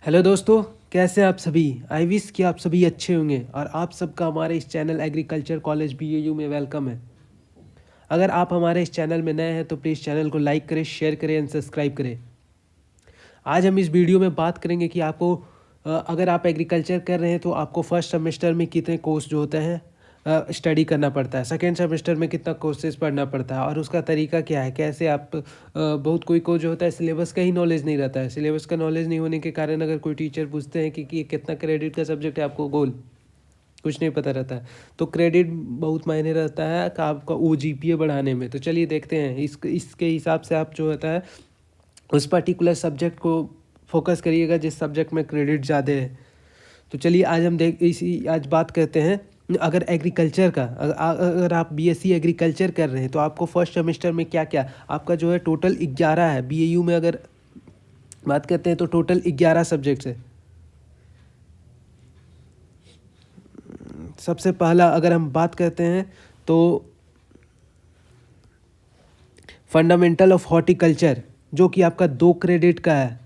Hello दोस्तों, कैसे हैं आप सभी। आई विश कि आप सभी अच्छे होंगे और आप सबका हमारे इस चैनल एग्रीकल्चर कॉलेज BAU में वेलकम है। अगर आप हमारे इस चैनल में नए हैं तो प्लीज़ चैनल को लाइक करें, शेयर करें एंड सब्सक्राइब करें। आज हम इस वीडियो में बात करेंगे कि आपको अगर आप एग्रीकल्चर कर रहे हैं तो आपको फर्स्ट सेमेस्टर में कितने कोर्स जो होते हैं स्टडी करना पड़ता है, सेकेंड सेमेस्टर में कितना कोर्सेज पढ़ना पड़ता है और उसका तरीका क्या है, कैसे आप बहुत कोई को जो होता है सिलेबस का ही नॉलेज नहीं रहता है। सिलेबस का नॉलेज नहीं होने के कारण अगर कोई टीचर पूछते हैं कि ये कितना क्रेडिट का सब्जेक्ट है, आपको गोल कुछ नहीं पता रहता है। तो क्रेडिट बहुत मायने रहता है कि आपका OGPA बढ़ाने में। तो चलिए देखते हैं इसके हिसाब से आप जो होता है उस पर्टिकुलर सब्जेक्ट को फोकस करिएगा जिस सब्जेक्ट में क्रेडिट ज़्यादा है। तो चलिए आज बात करते हैं अगर एग्रीकल्चर का। अगर आप BSc एग्रीकल्चर कर रहे हैं तो आपको फर्स्ट सेमेस्टर में क्या क्या आपका जो है टोटल 11 है। BAU में अगर बात करते हैं तो टोटल 11 सब्जेक्ट्स है। सबसे पहला अगर हम बात करते हैं तो फंडामेंटल ऑफ हॉर्टिकल्चर जो कि आपका 2 क्रेडिट का है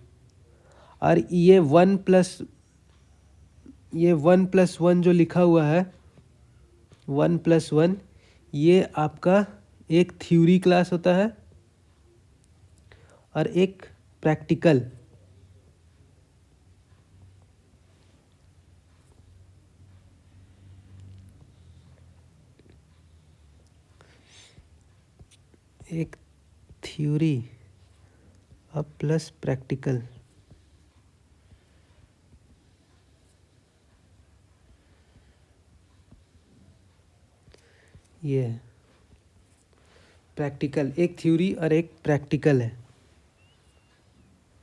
और ये 1+1 जो लिखा हुआ है 1+1 ये आपका एक थ्योरी क्लास होता है और एक प्रैक्टिकल। एक थ्योरी और प्लस प्रैक्टिकल। ये है प्रैक्टिकल, एक थ्योरी और एक प्रैक्टिकल है।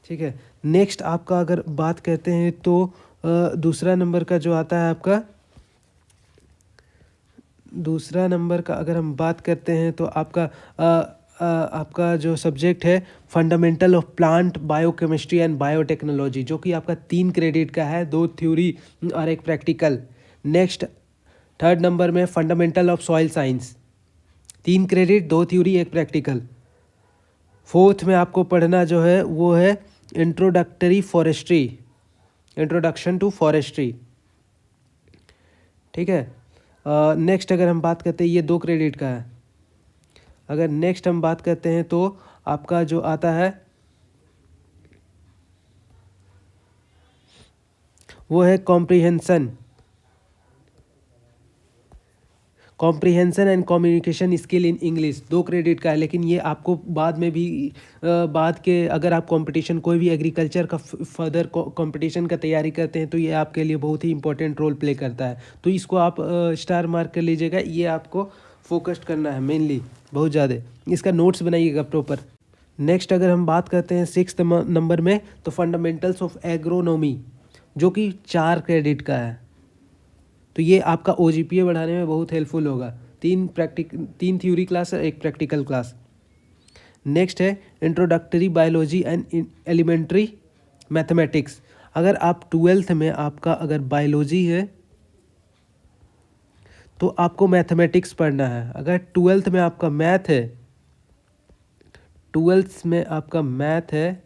ठीक है। नेक्स्ट आपका अगर बात करते हैं तो दूसरा नंबर का जो आता है आपका, दूसरा नंबर का अगर हम बात करते हैं तो आपका जो सब्जेक्ट है fundamental of plant biochemistry and biotechnology जो कि आपका 3 क्रेडिट का है, 2 थ्योरी और एक प्रैक्टिकल। नेक्स्ट थर्ड नंबर में fundamental of soil science, 3 credit, 2 theory, एक प्रैक्टिकल। फोर्थ में आपको पढ़ना जो है वो है इंट्रोडक्शन टू फॉरेस्ट्री। ठीक है। नेक्स्ट अगर हम बात करते हैं ये 2 क्रेडिट का है। अगर नेक्स्ट हम बात करते हैं तो आपका जो आता है वो है comprehension and communication skill in English, 2 credit का है। लेकिन ये आपको बाद में भी बाद के अगर आप कंपटीशन कोई भी एग्रीकल्चर का फर्दर कंपटीशन का तैयारी करते हैं तो ये आपके लिए बहुत ही इंपॉर्टेंट रोल प्ले करता है। तो इसको आप स्टार मार्क कर लीजिएगा, ये आपको फोकस्ड करना है मेनली बहुत ज़्यादा। इसका नोट्स बनाइएगा प्रॉपर। नेक्स्ट अगर हम बात करते हैं 6th नंबर में तो फंडामेंटल्स ऑफ एग्रोनॉमी जो कि 4 क्रेडिट का है। तो ये आपका OGPA बढ़ाने में बहुत हेल्पफुल होगा। 3 थ्योरी क्लास है, एक प्रैक्टिकल क्लास। नेक्स्ट है introductory biology and elementary mathematics. अगर आप 12th में आपका अगर बायोलॉजी है तो आपको मैथमेटिक्स पढ़ना है। अगर 12th में आपका मैथ है, 12th में आपका मैथ है,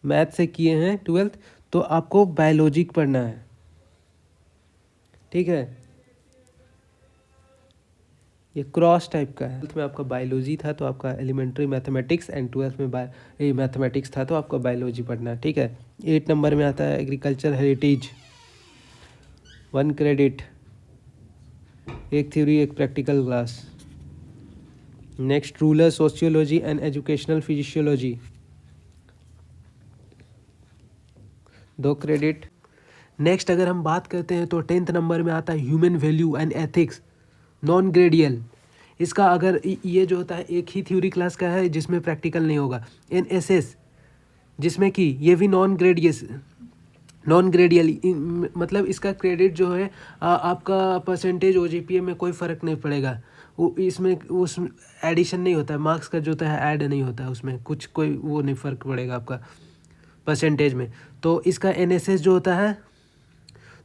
मैथ से किए हैं 12th, तो आपको बायोलॉजी पढ़ना है। ठीक है। ये क्रॉस टाइप का है। 12th में आपका बायोलॉजी था तो आपका एलिमेंट्री मैथमेटिक्स एंड 12th में मैथमेटिक्स था तो आपका बायोलॉजी पढ़ना है। ठीक है। 8 नंबर में आता है एग्रीकल्चर हेरिटेज, 1 क्रेडिट, एक थ्योरी, एक practical class. Next rural sociology and educational physiology, 2 credit. Next अगर हम बात करते हैं तो 10th नंबर में आता है human value and ethics, non gradial. इसका अगर ये जो होता है एक ही थ्योरी क्लास का है जिसमें प्रैक्टिकल नहीं होगा। NSS जिसमें कि ये भी नॉन ग्रेडियल मतलब इसका क्रेडिट जो है आपका परसेंटेज OGPA में कोई फ़र्क नहीं पड़ेगा। वो इसमें उस एडिशन नहीं होता है, मार्क्स का जो होता है ऐड नहीं होता है, उसमें कुछ कोई वो नहीं फ़र्क पड़ेगा आपका परसेंटेज में। तो इसका NSS जो होता है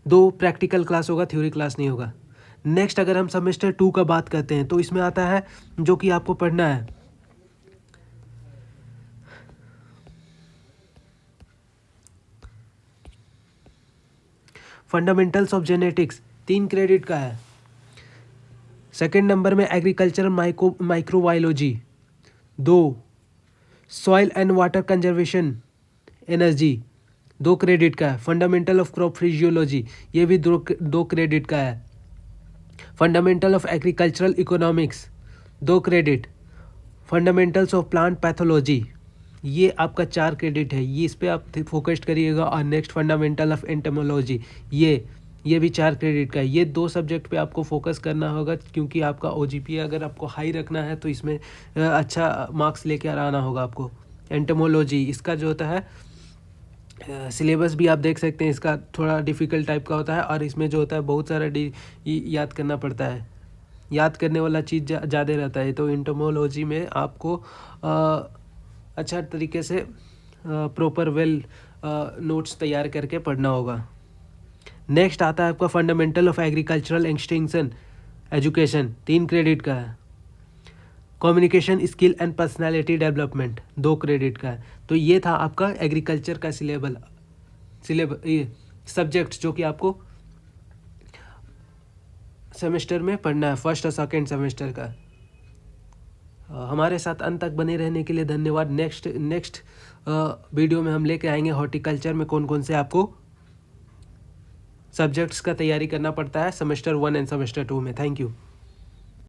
2 प्रैक्टिकल क्लास होगा, थ्योरी क्लास नहीं होगा। नेक्स्ट अगर हम सेमेस्टर 2 का बात करते हैं तो इसमें आता है जो कि आपको पढ़ना है फंडामेंटल्स ऑफ जेनेटिक्स 3 क्रेडिट का है। सेकंड नंबर में agriculture microbiology 2, soil and water conservation energy 2 credit का है। फंडामेंटल ऑफ क्रॉप फिजियोलॉजी ये भी 2 क्रेडिट का है। Fundamental of agricultural economics 2 credit. Fundamentals of plant pathology ये आपका 4 क्रेडिट है, ये इस पर आप फोकस्ड करिएगा। और नेक्स्ट फंडामेंटल ऑफ एंटोमोलॉजी ये भी 4 क्रेडिट का है। ये 2 सब्जेक्ट पे आपको फोकस करना होगा, क्योंकि आपका OGPA अगर आपको हाई रखना है तो इसमें अच्छा मार्क्स लेके आना होगा आपको। एंटोमोलॉजी इसका जो होता है सिलेबस भी आप देख सकते हैं, इसका थोड़ा डिफ़िकल्ट टाइप का होता है, और इसमें जो होता है बहुत सारा याद करना पड़ता है, याद करने वाला चीज़ ज़्यादा रहता है। तो एंटोमोलॉजी में आपको अच्छा तरीके से प्रॉपर नोट्स तैयार करके पढ़ना होगा। नेक्स्ट आता है आपका fundamental of agricultural extension education 3 credit का है। Communication skill and personality development 2 credit का है। तो ये था आपका एग्रीकल्चर का ये सब्जेक्ट जो कि आपको सेमेस्टर में पढ़ना है, फर्स्ट और सेकेंड सेमेस्टर का। हमारे साथ अंत तक बने रहने के लिए धन्यवाद। नेक्स्ट वीडियो में हम लेके आएंगे हॉर्टिकल्चर में कौन कौन से आपको सब्जेक्ट्स का तैयारी करना पड़ता है सेमेस्टर 1 एंड सेमेस्टर 2 में। Thank you.